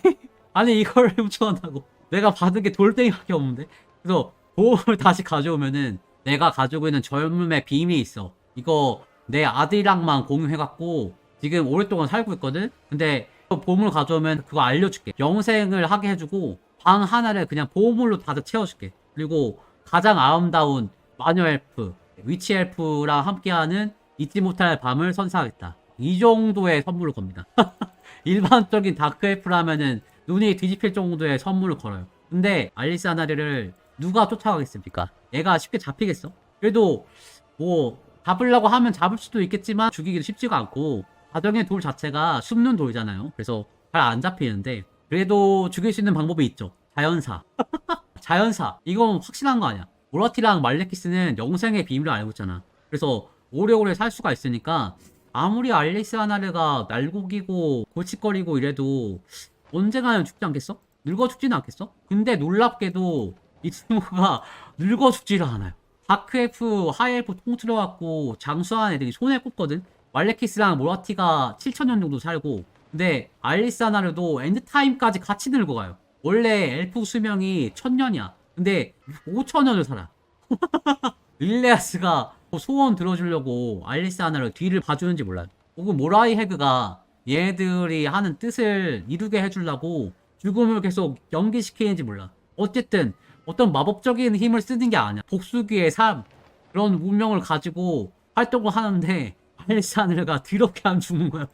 아니 이걸 훔쳐간다고. 내가 받은 게 돌덩이밖에 없는데. 그래서 보험을 다시 가져오면은 내가 가지고 있는 젊음의 비밀이 있어. 이거 내 아들이랑만 공유해갖고 지금 오랫동안 살고 있거든. 근데 보물 가져오면 그거 알려줄게. 영생을 하게 해주고 방 하나를 그냥 보물로 다들 채워줄게. 그리고 가장 아름다운 마녀 엘프, 위치 엘프랑 함께하는 잊지 못할 밤을 선사하겠다. 이 정도의 선물을 겁니다. 일반적인 다크 엘프라면은 눈이 뒤집힐 정도의 선물을 걸어요. 근데 알리스 아나리를 누가 쫓아가겠습니까? 얘가 쉽게 잡히겠어? 그래도 뭐 잡으려고 하면 잡을 수도 있겠지만 죽이기도 쉽지가 않고 가정의 돌 자체가 숨는 돌이잖아요. 그래서 잘 안 잡히는데 그래도 죽일 수 있는 방법이 있죠. 자연사. 자연사. 이건 확실한 거 아니야. 모라티랑 말레키스는 영생의 비밀을 알고 있잖아. 그래서 오래오래 살 수가 있으니까 아무리 알리스 아나르가 날고기고 골칫거리고 이래도 언젠가는 죽지 않겠어? 늙어 죽지는 않겠어? 근데 놀랍게도 이 친구가 늙어 죽지를 않아요. 다크엘프, 하이엘프 통틀어갖고 장수한 애들이 손에 꼽거든? 말레키스랑 모라티가 7,000년 정도 살고 근데 알리스 아나르도 엔드타임까지 같이 늙어가요. 원래 엘프 수명이 1,000년이야. 근데 5,000년을 살아. 릴레아스가 소원 들어주려고 알리스 아나르 뒤를 봐주는지 몰라요. 혹은 모라이 헤그가 얘네들이 하는 뜻을 이루게 해주려고 죽음을 계속 연기시키는지 몰라. 어쨌든 어떤 마법적인 힘을 쓰는 게 아니야. 복수기의 삶 그런 운명을 가지고 활동을 하는데 알리스 아나르가 더럽게 안 죽는 거야.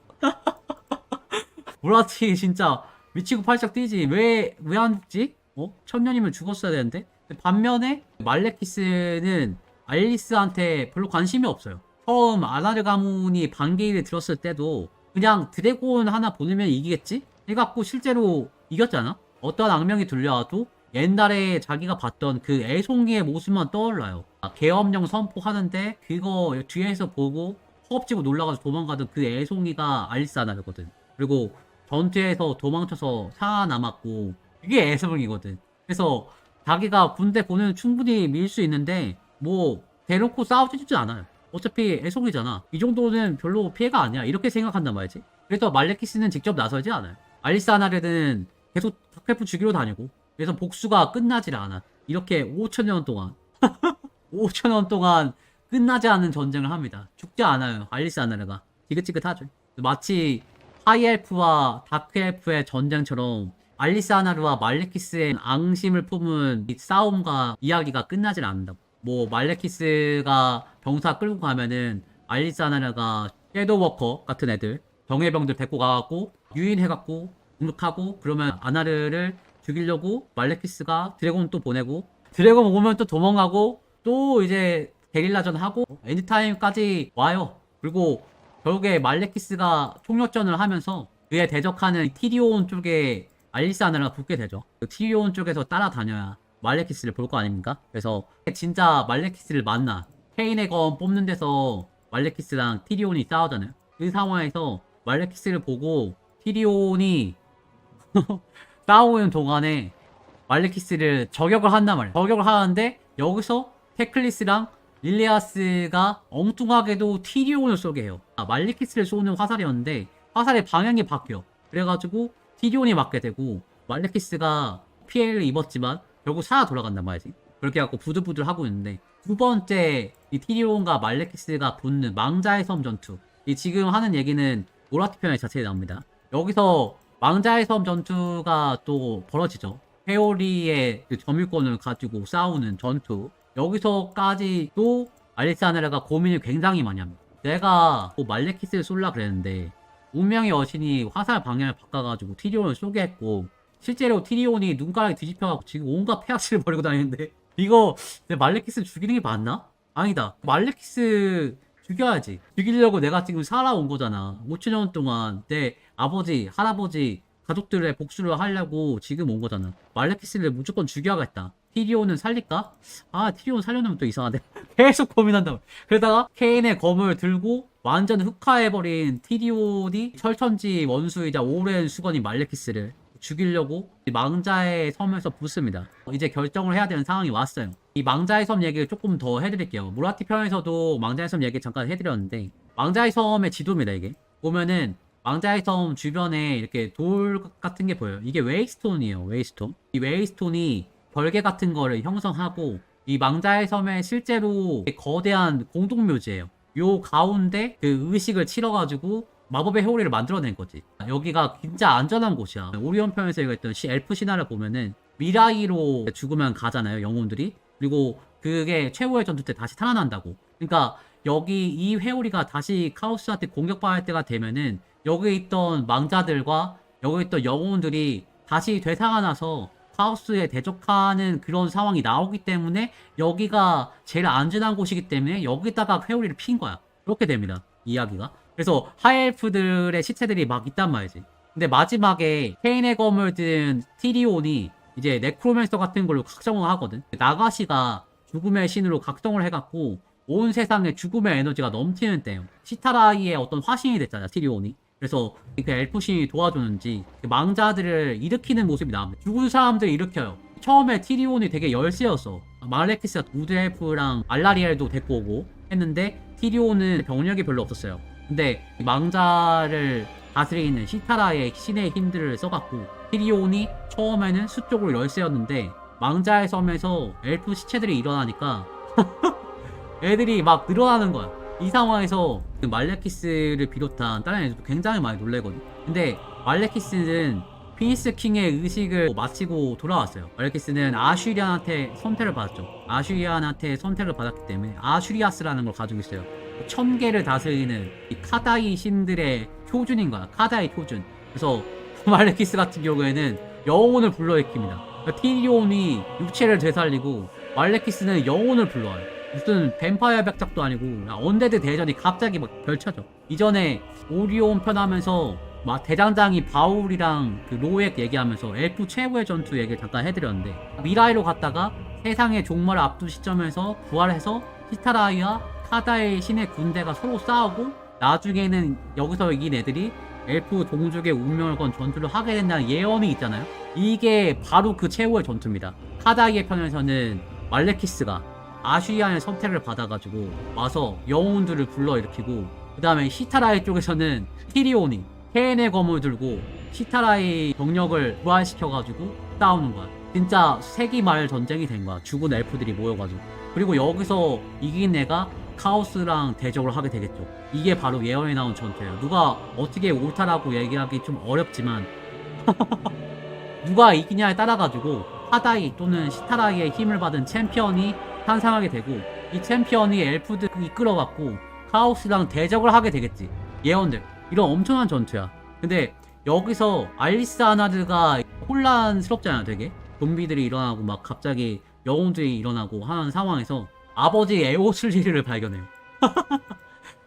모라티 진짜 미치고 팔짝 뛰지. 왜 안 죽지? 1,000년이면 죽었어야 되는데. 반면에 말레키스는 알리스한테 별로 관심이 없어요. 처음 아나르 가문이 반기를 들었을 때도 그냥 드래곤 하나 보내면 이기겠지? 해갖고 실제로 이겼잖아? 어떤 악명이 들려와도 옛날에 자기가 봤던 그 애송이의 모습만 떠올라요. 계엄령 선포하는데 그거 뒤에서 보고 허겁지겁 놀라가지고 도망가던 그 애송이가 알리스 아나르거든. 그리고 전투에서 도망쳐서 살아남았고 이게 애송이거든. 그래서 자기가 군대 보내는 충분히 밀 수 있는데 뭐 대놓고 싸우지도 않아요. 어차피 애송이잖아. 이 정도는 별로 피해가 아니야. 이렇게 생각한단 말이지. 그래서 말레키스는 직접 나서지 않아요. 알리스 아나르는 계속 다크엘프 죽이러 다니고 그래서 복수가 끝나질 않아. 이렇게 5,000년 동안 5,000년 동안 끝나지 않는 전쟁을 합니다. 죽지 않아요. 알리스 아나르가. 지긋지긋하죠. 마치 하이엘프와 다크엘프의 전쟁처럼 알리스 아나르와 말레키스의 앙심을 품은 이 싸움과 이야기가 끝나질 않는다고. 뭐 말레키스가 병사 끌고 가면은 알리스 아나르가 섀도우워커 같은 애들 정예병들 데리고 가갖고 유인해갖고 공격하고 그러면 아나르를 죽이려고 말레키스가 드래곤 또 보내고 드래곤 오면 또 도망가고 또 이제 게릴라전 하고 엔드타임까지 와요. 그리고 결국에 말레키스가 총력전을 하면서 그에 대적하는 티리온 쪽에 알리스 아나르가 붙게 되죠. 티리온 쪽에서 따라다녀야 말레키스를 볼 거 아닙니까? 그래서 진짜 말레키스를 만나 케인의 검 뽑는 데서 말레키스랑 티리온이 싸우잖아요. 그 상황에서 말레키스를 보고 티리온이 싸우는 동안에 말레키스를 저격을 한단 말이에요. 저격을 하는데 여기서 테클리스랑 릴레아스가 엉뚱하게도 티리온을 쏘게 해요. 말레키스를 쏘는 화살이었는데 화살의 방향이 바뀌어. 그래가지고 티리온이 맞게 되고 말레키스가 피해를 입었지만 결국 살아 돌아간단 말이지. 그렇게 해갖고 부들부들 하고 있는데 두 번째 이 티리온과 말레키스가 붙는 망자의 섬 전투. 이 지금 하는 얘기는 모라티 편의 자체에 나옵니다. 여기서 망자의 섬 전투가 또 벌어지죠. 페오리의 그 점유권을 가지고 싸우는 전투. 여기서까지도 알리스 아나르가 고민을 굉장히 많이 합니다. 내가 뭐 말레키스를 쏠라 그랬는데 운명의 여신이 화살 방향을 바꿔가지고 티리온을 쏘게 했고, 실제로 티리온이 눈가락이 뒤집혀갖고 지금 온갖 폐악질을 벌이고 다니는데, 이거 내 말레키스 죽이는 게 맞나? 아니다. 말레키스 죽여야지. 죽이려고 내가 지금 살아온 거잖아. 5천 년 동안 내 아버지, 할아버지, 가족들의 복수를 하려고 지금 온 거잖아. 말레키스를 무조건 죽여야겠다. 티리온은 살릴까? 아, 티리온 살려놓으면 또 이상하네. 계속 고민한다. 그러다가 케인의 검을 들고 완전 흑화해버린 티리온이 철천지 원수이자 오랜 수건인 말레키스를 죽이려고 망자의 섬에서 붙습니다. 이제 결정을 해야 되는 상황이 왔어요. 이 망자의 섬 얘기를 조금 더 해드릴게요. 모라티 편에서도 망자의 섬 얘기 잠깐 해드렸는데, 망자의 섬의 지도입니다. 이게 보면은 망자의 섬 주변에 이렇게 돌 같은 게 보여요. 이게 웨이스톤이에요. 웨이스톤. 이 웨이스톤이 벌개 같은 거를 형성하고, 이 망자의 섬에 실제로 거대한 공동묘지예요. 요 가운데 그 의식을 치러가지고 마법의 회오리를 만들어낸 거지. 여기가 진짜 안전한 곳이야. 오리온 편에서 얘기했던 엘프 신화를 보면은 미라이로 죽으면 가잖아요, 영혼들이. 그리고 그게 최후의 전투 때 다시 살아난다고. 그러니까 여기 이 회오리가 다시 카오스한테 공격받을 때가 되면은 여기 있던 망자들과 여기 있던 영혼들이 다시 되살아나서 카오스에 대적하는 그런 상황이 나오기 때문에 여기가 제일 안전한 곳이기 때문에 여기다가 회오리를 핀 거야. 그렇게 됩니다, 이야기가. 그래서 하이엘프들의 시체들이 막 있단 말이지. 근데 마지막에 케인의 검을 든 티리온이 이제 네크로맨서 같은 걸로 각성을 하거든. 나가시가 죽음의 신으로 각성을 해갖고 온 세상에 죽음의 에너지가 넘치는 때요. 시타라이의 어떤 화신이 됐잖아, 티리온이. 그래서 그 엘프신이 도와주는지 그 망자들을 일으키는 모습이 나옵니다. 죽은 사람들을 일으켜요. 처음에 티리온이 되게 열세였어. 말레키스가 우드엘프랑 알라리엘도 데리고 오고 했는데 티리온은 병력이 별로 없었어요. 근데 망자를 다스리는 시타라의 신의 힘들을 써갖고 티리온이 처음에는 수쪽으로 열세였는데 망자의 섬에서 엘프 시체들이 일어나니까 애들이 막 늘어나는 거야. 이 상황에서 그 말레키스를 비롯한 다른 애들도 굉장히 많이 놀래거든. 근데 말레키스는 피니스 킹의 의식을 마치고 돌아왔어요. 말레키스는 아슈리안한테 선택을 받았죠. 아슈리안한테 선택을 받았기 때문에 아슈리아스라는 걸 가지고 있어요. 1000개를 다스리는 이 카다이 신들의 표준인 거야. 카다이 표준. 그래서 말레키스 같은 경우에는 영혼을 불러일으킵니다. 티리온이 육체를 되살리고 말레키스는 영혼을 불러와요. 무슨 뱀파이어 백작도 아니고 언데드 대전이 갑자기 막 펼쳐져. 이전에 오리온 편 하면서 막 대장장이 바울이랑 그 로엑 얘기하면서 엘프 최후의 전투 얘기를 잠깐 해드렸는데, 미라이로 갔다가 세상의 종말을 앞둔 시점에서 부활해서 히타라이와 카다의 신의 군대가 서로 싸우고 나중에는 여기서 이긴 애들이 엘프 종족의 운명을 건 전투를 하게 된다는 예언이 있잖아요. 이게 바로 그 최후의 전투입니다. 카다이의 편에서는 말레키스가 아슈리안의 선택을 받아가지고 와서 영혼들을 불러일으키고, 그 다음에 시타라이 쪽에서는 티리온이 케인의 검을 들고 시타라이 병력을 부활시켜가지고 싸우는 거야. 진짜 세기말 전쟁이 된 거야. 죽은 엘프들이 모여가지고. 그리고 여기서 이긴 애가 카오스랑 대적을 하게 되겠죠. 이게 바로 예언에 나온 전투예요. 누가 어떻게 옳다라고 얘기하기 좀 어렵지만 누가 이기냐에 따라가지고 카다이 또는 시타라이의 힘을 받은 챔피언이 탄생하게 되고, 이 챔피언이 엘프들 이끌어갖고 카오스랑 대적을 하게 되겠지. 예언들. 이런 엄청난 전투야. 근데 여기서 알리스 아나드가 혼란스럽잖아, 되게. 좀비들이 일어나고 막 갑자기 영혼들이 일어나고 하는 상황에서 아버지 에오슬리를 발견해요.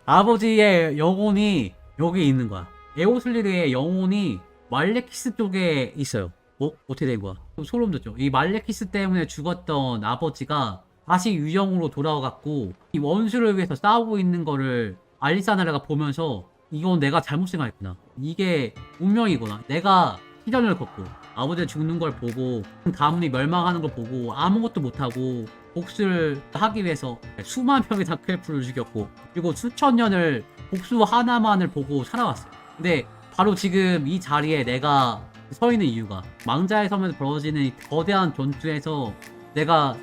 아버지의 영혼이 여기 있는 거야. 에오슬리의 영혼이 말레키스 쪽에 있어요. 어떻게 된 거야? 소름 돋죠. 이 말레키스 때문에 죽었던 아버지가 다시 유령으로 돌아와갖고 이 원수를 위해서 싸우고 있는 거를 알리사나르가 보면서 이건 내가 잘못 생각했구나. 이게 운명이구나. 내가 시련을 겪고 아버지가 죽는 걸 보고 가문이 멸망하는 걸 보고 아무것도 못하고 복수를 하기 위해서 수만 명의 다크엘프를 죽였고, 그리고 수천 년을 복수 하나만을 보고 살아왔어요. 근데 바로 지금 이 자리에 내가 서 있는 이유가, 망자의 섬에서 벌어지는 이 거대한 전투에서 내가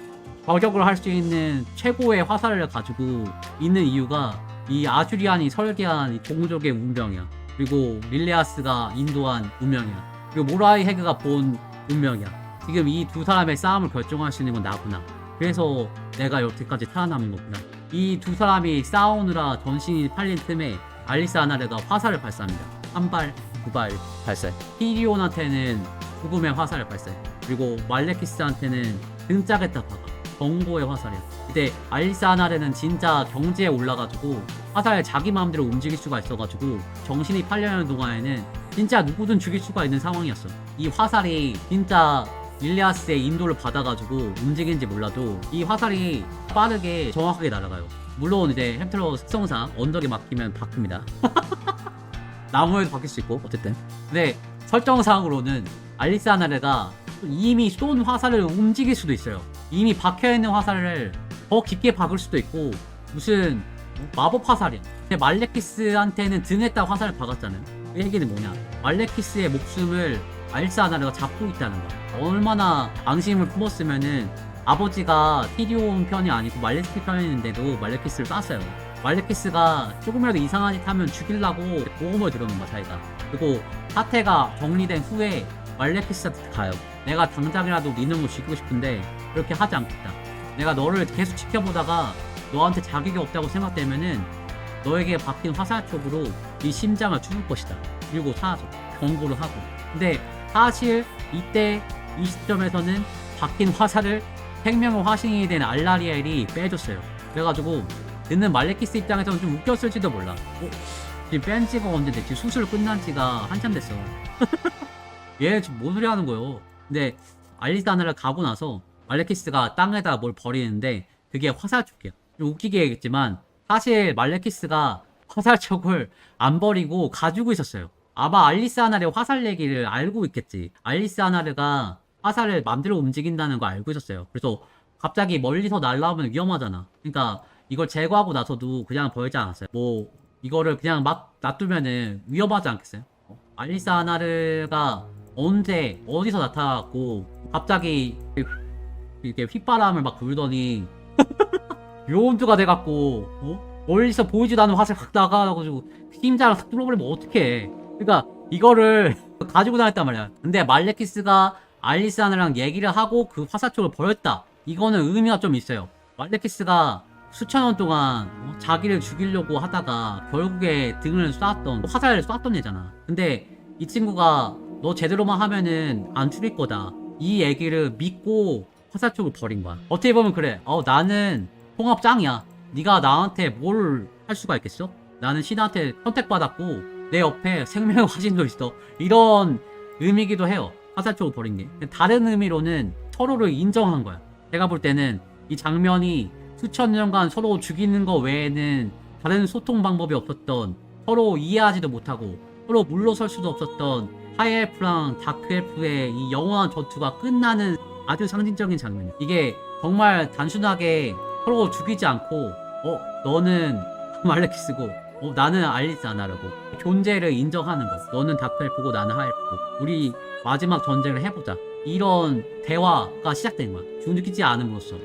저격을 할 수 있는 최고의 화살을 가지고 있는 이유가 이 아슈리안이 설계한 이 종족의 운명이야. 그리고 릴레아스가 인도한 운명이야. 그리고 모라이 헤그가 본 운명이야. 지금 이 두 사람의 싸움을 결정할 수 있는 건 나구나. 그래서 내가 여태까지 살아남은 거구나. 이 두 사람이 싸우느라 전신이 팔린 틈에 알리스 아나르가 화살을 발사합니다. 한 발, 두 발 발사. 티리온한테는 죽음의 화살을 발사. 그리고 말레키스한테는 등짝에다 박아. 경고의 화살이야. 이때 알리스 아나르는 진짜 경지에 올라가지고 화살 자기 마음대로 움직일 수가 있어가지고 정신이 팔려는 동안에는 진짜 누구든 죽일 수가 있는 상황이었어. 이 화살이 진짜 일리아스의 인도를 받아가지고 움직이는지 몰라도 이 화살이 빠르게 정확하게 날아가요. 물론 이제 햄트러 특성상 언덕에 막히면 바뀝니다. 나무에도 박힐 수 있고 어쨌든. 근데 설정상으로는 알리스 아나르가 이미 쏜 화살을 움직일 수도 있어요. 이미 박혀있는 화살을 더 깊게 박을 수도 있고 무슨 마법 화살이야. 근데 말레키스한테는 등에다 화살을 박았잖아요. 그 얘기는 뭐냐, 말레키스의 목숨을 알리스 아나르가 잡고 있다는 거야. 얼마나 앙심을 품었으면은 아버지가 티리온 편이 아니고 말레키스 편이었는데도 말레키스를 쐈어요. 말레키스가 조금이라도 이상한 짓 하면 죽이려고 보험을 들어놓은 거야 자기가. 그리고 사태가 정리된 후에 말레키스한테 가요. 내가 당장이라도 네 놈을 죽이고 싶은데 그렇게 하지 않겠다. 내가 너를 계속 지켜보다가 너한테 자격이 없다고 생각되면은 너에게 박힌 화살 쪽으로 네 심장을 죽일 것이다. 그리고 사라져. 경고를 하고. 근데 사실 이때 이 시점에서는 박힌 화살을 생명의 화신이 된 알라리엘이 빼줬어요. 그래가지고 듣는 말레키스 입장에서는 좀 웃겼을지도 몰라. 지금 뺀 지가 언제인데 지금 수술 끝난 지가 한참 됐어. 얘 지금 뭔 소리 하는 거예요. 근데 알리스 아나를 가고 나서 말레키스가 땅에다 뭘 버리는데 그게 화살촉이야. 좀 웃기게 얘기했지만 사실 말레키스가 화살촉을 안 버리고 가지고 있었어요. 아마 알리스 아나르의 화살 얘기를 알고 있겠지. 알리스 아나르가 화살을 맘대로 움직인다는 거 알고 있었어요. 그래서 갑자기 멀리서 날라오면 위험하잖아. 그러니까 이걸 제거하고 나서도 그냥 버리지 않았어요. 뭐 이거를 그냥 막 놔두면은 위험하지 않겠어요? 알리스 아나르가 언제 어디서 나타났고 갑자기 이렇게 휘바람을 막 불더니 요원투가 돼갖고 멀리서 보이지도 않는 화살 확 나가가지고 심장을 탁 뚫어버리면 어떡해. 그러니까 이거를 가지고 다녔단 말이야. 근데 말레키스가 알리스 아나랑 얘기를 하고 그 화살촉을 버렸다. 이거는 의미가 좀 있어요. 말레키스가 수천 원 동안 자기를 죽이려고 하다가 결국에 등을 쐈던 화살을 쐈던 애잖아. 근데 이 친구가 너 제대로만 하면은 안 죽일 거다. 이 얘기를 믿고 화살촉을 버린 거야. 어떻게 보면 그래. 나는 통합 짱이야. 네가 나한테 뭘 할 수가 있겠어? 나는 신한테 선택받았고 내 옆에 생명의 화신도 있어. 이런 의미기도 해요. 화살촉을 버린 게. 다른 의미로는 서로를 인정한 거야. 제가 볼 때는 이 장면이 수천 년간 서로 죽이는 거 외에는 다른 소통 방법이 없었던, 서로 이해하지도 못하고 서로 물러설 수도 없었던 하이엘프랑 다크엘프의 이 영원한 전투가 끝나는 아주 상징적인 장면이에요. 이게 정말 단순하게 서로 죽이지 않고 너는 말레키스고 나는 알리스 아나르고 존재를 인정하는 거. 너는 다크엘프고 나는 하이엘프고 우리 마지막 전쟁을 해보자. 이런 대화가 시작된 거야. 죽이지 않음으로써.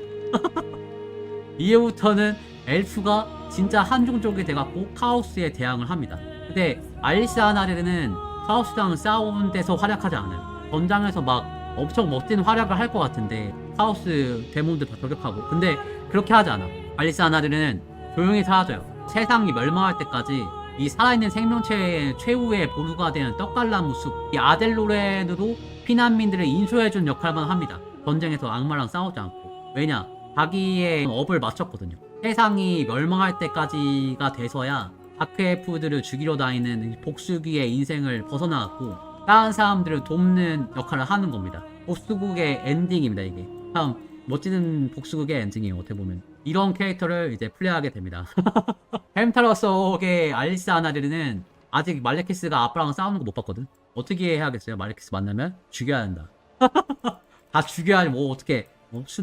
이후부터는 엘프가 진짜 한종족이 돼갖고 카오스에 대항을 합니다. 근데 알리스 아나르는 카오스랑 싸운 데서 활약하지 않아요. 전장에서 막 엄청 멋진 활약을 할 것 같은데 카오스 데몬들 다 저격하고. 근데 그렇게 하지 않아. 알리스 아나르는 조용히 사라져요. 세상이 멸망할 때까지 이 살아있는 생명체의 최후의 보루가 되는 떡갈나무 숲, 이 아델로렌으로 피난민들을 인수해준 역할만 합니다. 전쟁에서 악마랑 싸우지 않고. 왜냐? 자기의 업을 마쳤거든요. 세상이 멸망할 때까지가 돼서야 다크엘프들을 죽이러 다니는 복수기의 인생을 벗어나왔고 다른 사람들을 돕는 역할을 하는 겁니다. 복수국의 엔딩입니다. 이게 참 멋지는 복수국의 엔딩이에요. 어떻게 보면 이런 캐릭터를 이제 플레이하게 됩니다. 햄타러 속의 알리스 아나르는 아직 말레키스가 아빠랑 싸우는 거 못 봤거든. 어떻게 해야겠어요? 말레키스 만나면 죽여야 한다. 다 죽여야 뭐 어떻게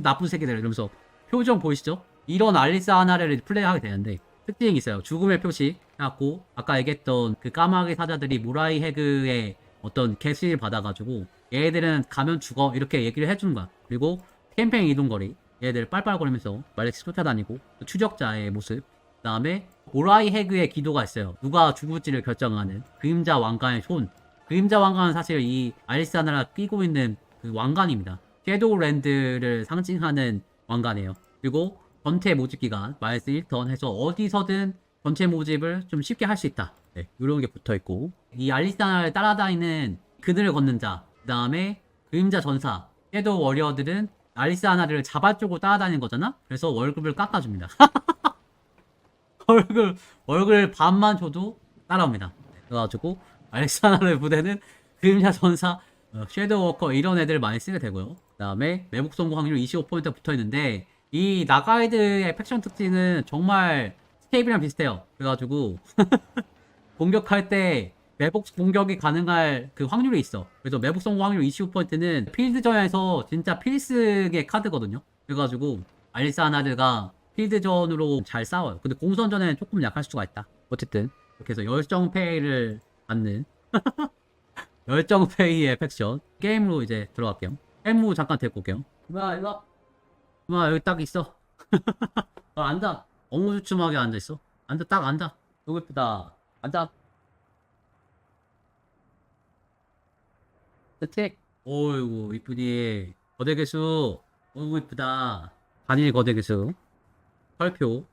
나쁜 새끼들 이러면서 표정 보이시죠? 이런 알리스 아나르를 플레이하게 되는데 특징이 있어요. 죽음의 표시 해갖고 아까 얘기했던 그 까마귀 사자들이 무라이 해그의 어떤 개수를 받아가지고 얘들은 가면 죽어 이렇게 얘기를 해주는 거야. 그리고 캠핑 이동거리 얘들 빨빨거리면서 말레키스 쫓아다니고 추적자의 모습, 그 다음에 무라이 해그의 기도가 있어요. 누가 죽을지를 결정하는 그림자 왕관의 손. 그림자 왕관은 사실 이 알리스 아나르가 끼고 있는 그 왕관입니다. 섀도우랜드를 상징하는 왕관이에요. 그리고 전체 모집 기간 마이너스 1턴 해서 어디서든 전체 모집을 좀 쉽게 할 수 있다. 네, 이런 게 붙어 있고 이 알리스타나를 따라다니는 그들을 걷는 자, 그 다음에 그림자 전사, 섀도우 워리어들은 알리스타나를 자발적으로 따라다니는 거잖아. 그래서 월급을 깎아줍니다. 월급 반만 줘도 따라옵니다. 네, 그래가지고 알렉산더의 부대는 그림자 전사, 섀도우 워커 이런 애들 많이 쓰게 되고요. 그 다음에 매복 성공 확률 25% 붙어 있는데 이 나가이드의 팩션 특징은 정말 스케이프랑 비슷해요. 그래가지고 공격할 때 매복 공격이 가능할 그 확률이 있어. 그래서 매복 성공 확률 25%는 필드전에서 진짜 필수의 카드거든요. 그래가지고 알리사나드가 필드전으로 잘 싸워요. 근데 공선전에는 조금 약할 수가 있다. 어쨌든 이렇게 해서 열정페이를 받는 열정페이의 팩션 게임으로 이제 들어갈게요. 헬무 잠깐 데리고 올게요. 마 이거 마 여기 딱 있어. 앉아. 엉무주춤하게 앉아있어. 앉아 딱 앉아. 너무 예쁘다. 앉아. 스택. 오이고 이쁘니. 거대개수. 너무 이쁘다. 단일 거대개수. 펄표.